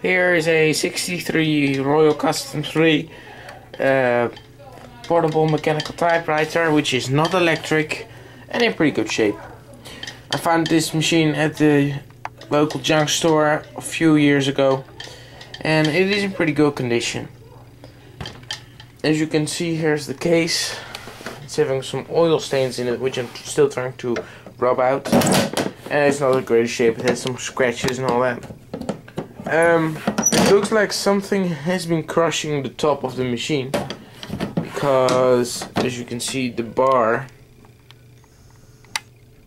Here is a 63 Royal Custom 3 portable mechanical typewriter, which is not electric and in pretty good shape. I found this machine at the local junk store a few years ago, and it is in pretty good condition. As you can see, here's the case. It's having some oil stains in it, which I'm still trying to rub out, and it's not in great shape. It has some scratches and all that. It looks like something has been crushing the top of the machine, because as you can see, the bar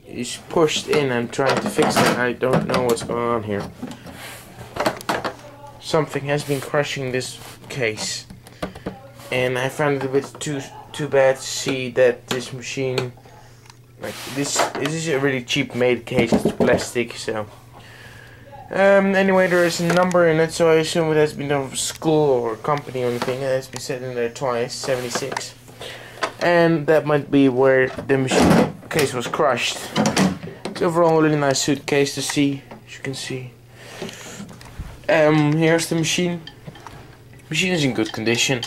is pushed in. I'm trying to fix it. I don't know what's going on here. Something has been crushing this case, and I found it a bit too bad to see that this machine, like this is a really cheap made case. It's plastic, so anyway, there is a number in it, so I assume it has been done from school or company or anything. It has been said in there twice, 76, and that might be where the machine case was crushed. It's overall a really nice suitcase to see, as you can see. Here's the machine. Machine is in good condition.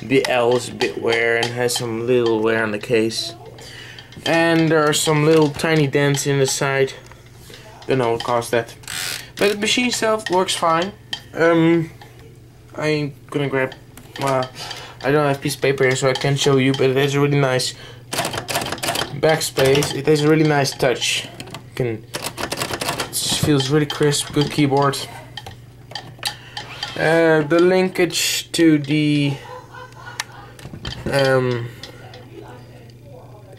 The L is a bit wear and has some little wear on the case, and there are some little tiny dents in the side. Don't know what caused that, but the machine itself works fine. I'm gonna grab, well, I don't have a piece of paper here so I can't show you, but it has a really nice backspace. It has a really nice touch. It feels really crisp, good keyboard. The linkage to the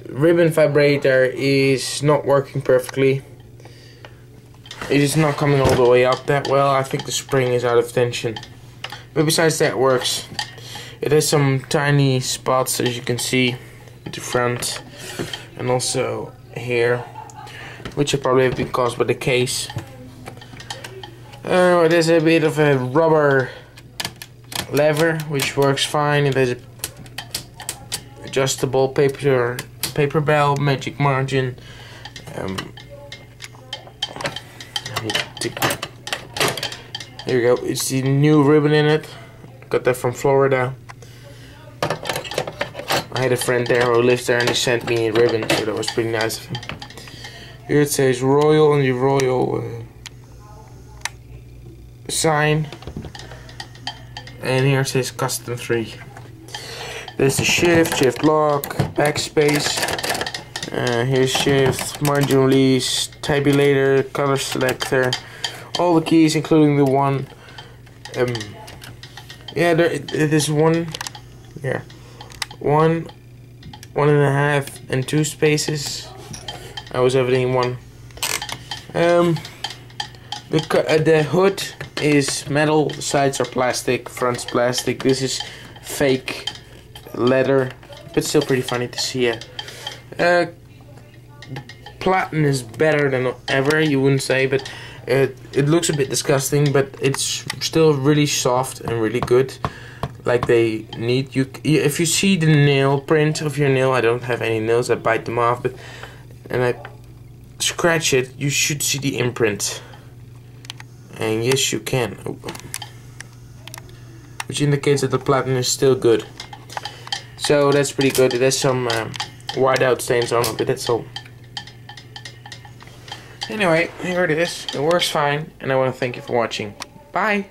ribbon vibrator is not working perfectly. It is not coming all the way up that well. I think the spring is out of tension, but besides that, it works. It has some tiny spots, as you can see, at the front and also here, which have probably been caused by the case. It has a bit of a rubber lever, which works fine. It has a adjustable paper bell, magic margin. Here we go. It's the new ribbon in it. Got that from Florida. I had a friend there who lives there, and he sent me a ribbon, so that was pretty nice of him. Here it says Royal on the Royal sign, and here it says Custom 3. There's the shift lock, backspace. Here's shift, margin release, tabulator, color selector, all the keys, including the one. Yeah, it is one. Yeah, one and a half, and 2 spaces. I was everything one. The hood is metal, the sides are plastic, front's plastic. This is fake leather, but still pretty funny to see it. The platen is better than ever, you wouldn't say, but it looks a bit disgusting, but it's still really soft and really good, like they need. If you see the nail print of your nail, I don't have any nails, I bite them off, and I scratch it, you should see the imprint. And yes, you can, which indicates that the platen is still good. So that's pretty good. It has some whiteout stains on it, but that's all. Anyway, here it is. It works fine, and I want to thank you for watching. Bye!